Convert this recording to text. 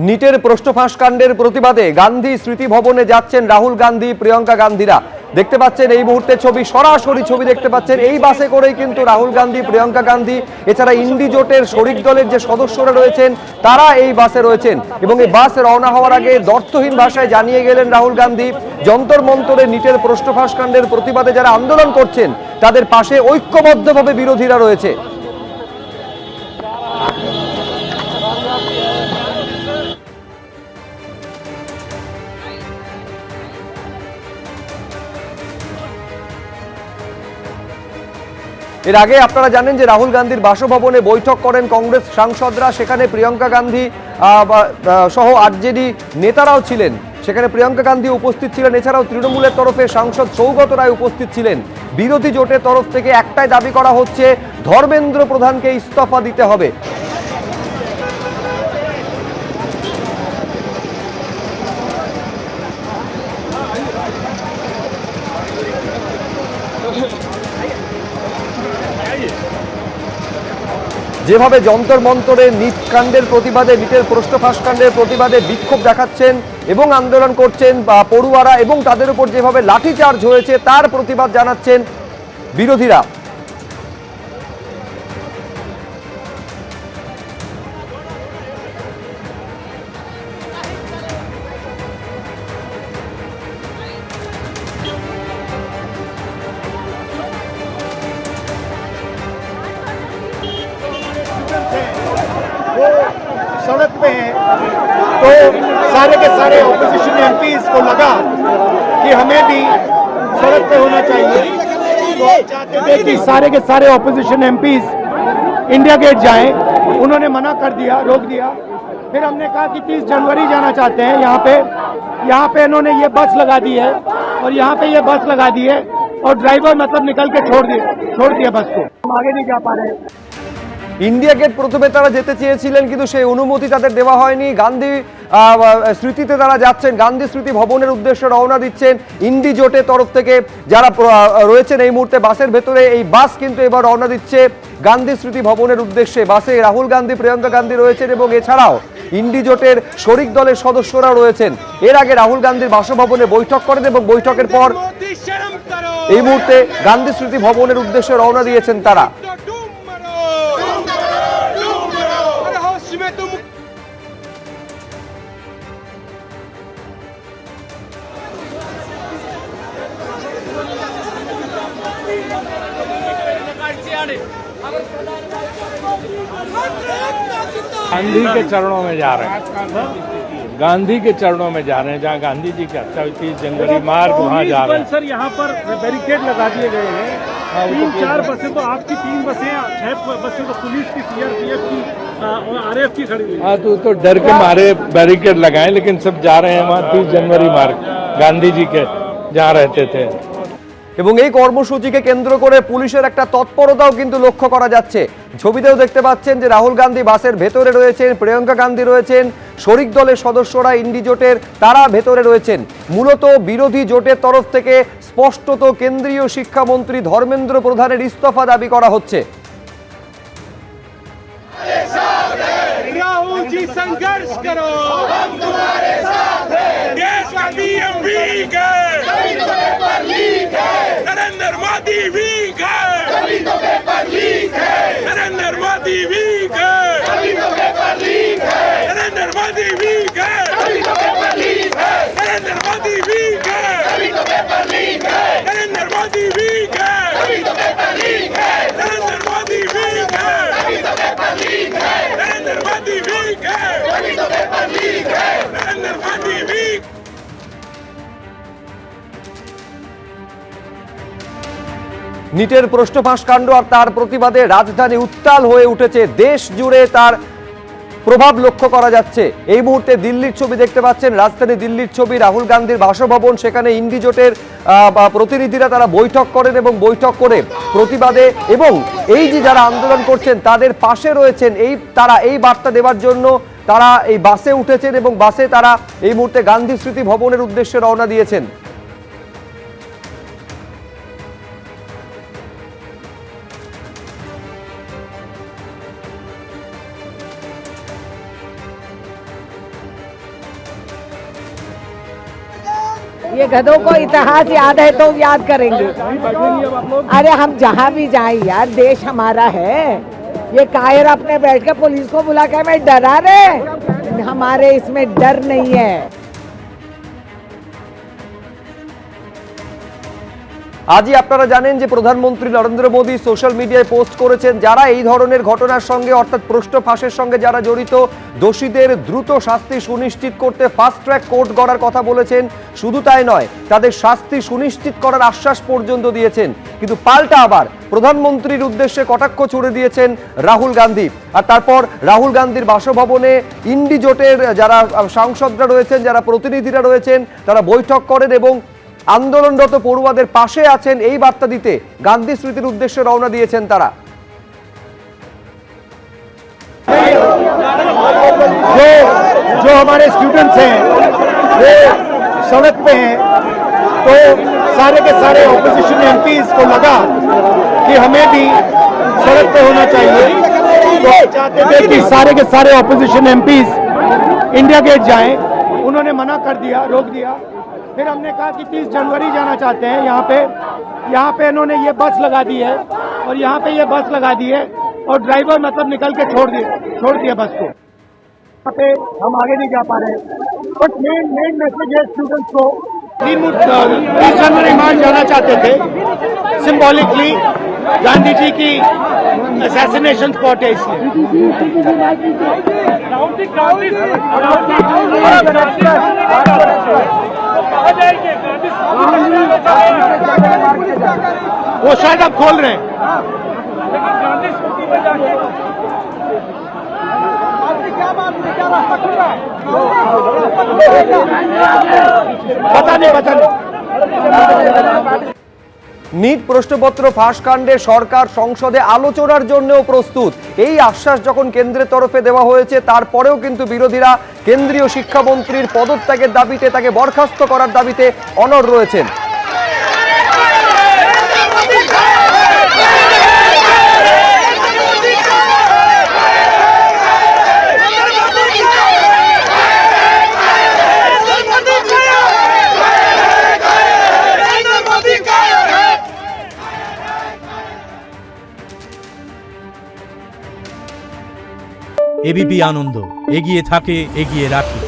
নিটের প্রশ্নফাঁস কাণ্ডের প্রতিবাদে গান্ধী স্মৃতি ভবনে যাচ্ছেন রাহুল গান্ধী, প্রিয়াঙ্কা গান্ধীরা। দেখতে পাচ্ছেন এই মুহূর্তে সরাসরি ছবি দেখতে পাচ্ছেন। এই বাসে করেই কিন্তু রাহুল গান্ধী, প্রিয়াঙ্কা গান্ধী, এছাড়া ইন্ডি জোটের শরিক দলের যে সদস্যরা রয়েছেন তারা এই বাসে রয়েছেন। এবং এই বাস রওনা হওয়ার আগে দ্ব্যর্থহীন ভাষায় জানিয়ে গেলেন রাহুল গান্ধী, যন্তর মন্তরে নিটের প্রশ্নফাঁস কাণ্ডের প্রতিবাদে যারা আন্দোলন করছেন তাদের পাশে ঐক্যবদ্ধভাবে বিরোধীরা রয়েছে। এর আগে আপনারা জানেন যে রাহুল গান্ধীর বাসভবনে বৈঠক করেন কংগ্রেস সাংসদরা। সেখানে প্রিয়াঙ্কা গান্ধী সহ আরজেডি নেতারাও ছিলেন। সেখানে প্রিয়াঙ্কা গান্ধী উপস্থিত ছিলেন, এছাড়াও তৃণমূলের তরফে সাংসদ সৌগত রায় উপস্থিত ছিলেন। বিরোধী জোটের তরফ থেকে একটাই দাবি করা হচ্ছে, ধর্মেন্দ্র প্রধানকে ইস্তফা দিতে হবে। যেভাবে যন্তর মন্তরে নিট কাণ্ডের প্রতিবাদে, নিটের প্রশ্নফাঁস কাণ্ডের প্রতিবাদে বিক্ষোভ দেখাচ্ছেন এবং আন্দোলন করছেন পড়ুয়ারা, এবং তাদের উপর যেভাবে লাঠিচার্জ হয়েছে তার প্রতিবাদ জানাচ্ছেন বিরোধীরা। सड़क पे हैं तो सारे के सारे ऑपोजिशन एमपीज को लगा कि हमें भी सड़क पे होना चाहिए। तो चाहते थे कि सारे के सारे ऑपोजिशन एमपीज इंडिया गेट जाएं, उन्होंने मना कर दिया, रोक दिया। फिर हमने कहा कि 30 जनवरी जाना चाहते हैं। यहाँ पे इन्होंने ये बस लगा दी है और यहाँ पे ये बस लगा दी है और ड्राइवर मतलब निकल के छोड़ दिया बस को। हम आगे नहीं जा पा रहे हैं। ইন্ডিয়া গেট প্রথমে তারা যেতে চেয়েছিলেন, কিন্তু সেই অনুমতি তাদের দেওয়া হয়নি। গান্ধী স্মৃতিতে তারা যাচ্ছেন, গান্ধী স্মৃতি ভবনের উদ্দেশ্যে রওনা দিচ্ছেন ইন্ডি জোটের তরফ থেকে যারা রয়েছেন এই মুহূর্তে বাসের ভেতরে। এই বাস কিন্তু এবার রওনা দিচ্ছে গান্ধী স্মৃতি ভবনের উদ্দেশ্যে। বাসে রাহুল গান্ধী, প্রিয়াঙ্কা গান্ধী রয়েছেন এবং এছাড়াও ইন্ডি জোটের শরিক দলের সদস্যরা রয়েছেন। এর আগে রাহুল গান্ধীর বাসভবনে বৈঠক করেন এবং বৈঠকের পর এই মুহূর্তে গান্ধী স্মৃতি ভবনের উদ্দেশ্যে রওনা দিয়েছেন তারা। गांधी के चरणों में जा रहे हैं, गांधी के चरणों में जा रहे हैं, जहाँ गांधी जी की हत्या हुई 30 जनवरी मार्ग, वहाँ जा रहे हैं। सर यहाँ पर बैरिकेड लगा दिए गए हैं। 3-4 बसें तो आपकी, 3 बसें, 6 बसें तो पुलिस की, सीआरपीएफ की और आरएएफ की खड़ी हुई। हाँ, तो डर के मारे बैरिकेड लगाए, लेकिन सब जा रहे हैं वहाँ 30 जनवरी मार्ग, गांधी जी के जहाँ रहते थे। এবং এই কর্মসূচিকে কেন্দ্র করে পুলিশের একটা তৎপরতাও কিন্তু লক্ষ্য করা যাচ্ছে। ছবিতেও দেখতে পাচ্ছেন যে রাহুল গান্ধী বাসের ভেতরে রয়েছেন, প্রিয়াঙ্কা গান্ধী রয়েছেন, শরিক দলের সদস্যরা ইন্ডি জোটের তারা ভেতরে রয়েছেন। মূলত বিরোধী জোটের তরফ থেকে স্পষ্টত কেন্দ্রীয় শিক্ষামন্ত্রী ধর্মেন্দ্র প্রধানের ইস্তফা দাবি করা হচ্ছে। राहुल जी संघर्ष करो, हम तुम्हारे साथ हैं। देश का पीएम वीक है, तभी तो पेपर लीक है। नरेंद्र मोदी वीक है, तभी तो पेपर लीक है। नरेंद्र मोदी वीक है, तभी तो पेपर लीक है। नरेंद्र मोदी वीक है, तभी तो पेपर लीक है। नरेंद्र मोदी वीक है, तभी तो पेपर लीक है। नरेंद्र मोदी वीक है, तभी तो पेपर लीक है। नरेंद्र मोदी वीक है, तभी तो पेपर लीक है। नरेंद्र मोदी वीक है, तभी तो पेपर लीक है। नरेंद्र मोदी वीक। নিটের প্রশ্নফাঁস কাণ্ড আর তার প্রতিবাদে রাজধানী উত্তাল হয়ে উঠেছে। দেশ জুড়ে তার প্রভাব লক্ষ্য করা যাচ্ছে। এই মুহূর্তে দিল্লির ছবি দেখতে পাচ্ছেন, রাজধানী দিল্লির ছবি, রাহুল গান্ধীর বাসভবন। সেখানে ইন্ডি জোটের প্রতিনিধিরা তারা বৈঠক করেন এবং বৈঠক করে প্রতিবাদে এবং এই যে যারা আন্দোলন করছেন তাদের পাশে রয়েছেন, তারা এই বার্তা দেওয়ার জন্য তারা এই বাসে উঠেছেন এবং বাসে তারা এই মুহূর্তে গান্ধী স্মৃতি ভবনের উদ্দেশ্যে রওনা দিয়েছেন। ये गधों को इतिहास याद है तो याद करेंगे। अरे हम जहाँ भी जाए यार, देश हमारा है। ये कायर अपने बैठ के पुलिस को बुला के हमें डरा रहे, हमारे इसमें डर नहीं है। আজই আপনারা জানেন যে প্রধানমন্ত্রী নরেন্দ্র মোদী সোশ্যাল মিডিয়ায় পোস্ট করেছেন যারা এই ধরনের ঘটনার সঙ্গে অর্থাৎ পৃষ্ঠ ফাঁসের সঙ্গে যারা জড়িত দোষীদের দ্রুত শাস্তি সুনিশ্চিত করতে ফাস্ট ট্র্যাক কোর্ট গড়ার কথা বলেছেন। শুধু তাই নয়, তাদের শাস্তি সুনিশ্চিত করার আশ্বাস পর্যন্ত দিয়েছেন। কিন্তু পাল্টা আবার প্রধানমন্ত্রীর উদ্দেশ্যে কটাক্ষ ছুড়ে দিয়েছেন রাহুল গান্ধী। আর তারপর রাহুল গান্ধীর বাসভবনে ইন্ডি জোটের যারা সাংসদরা রয়েছেন, যারা প্রতিনিধিরা রয়েছেন, তারা বৈঠক করেন এবং আন্দোলনরত পড়ুয়াদের পাশে আছেন এই বার্তা দিতে গান্ধী স্মৃতির উদ্দেশ্যে রওনা দিয়েছেন তারা। जो हमारे स्टूडेंट्स हैं वो सड़क पे हैं, तो सारे के सारे ऑपोजिशन एमपीज को लगा कि हमें भी सड़क पे होना चाहिए। तो चाहते थे कि सारे के सारे ऑपोजिशन एमपीज इंडिया गेट जाएं, उन्होंने मना कर दिया, रोक दिया। फिर हमने कहा कि 30 जनवरी जाना चाहते हैं। यहाँ पे इन्होंने ये बस लगा दी है और यहाँ पे ये बस लगा दी है और ड्राइवर मतलब निकल के छोड़ दिया बस को। यहाँ पे हम आगे नहीं जा पा रहे हैं, बट मेन मैसेज है स्टूडेंट्स को 30 जनवरी मार्च जाना चाहते थे। सिंबॉलिकली गांधी जी की असैसिनेशन स्पॉट है, इसलिए वो शायद अब खोल रहे हैं। पता नहीं নিট প্রশ্নপত্র ফাঁস কাণ্ডে সরকার সংসদে আলোচনার জন্যও প্রস্তুত, এই আশ্বাস যখন কেন্দ্রের তরফে দেওয়া হয়েছে তারপরেও কিন্তু বিরোধীরা কেন্দ্রীয় শিক্ষামন্ত্রীর পদত্যাগের দাবিতে, তাকে বরখাস্ত করার দাবিতে অনড় রয়েছেন। এবিপি আনন্দ এগিয়ে থাকে, এগিয়ে রাখে।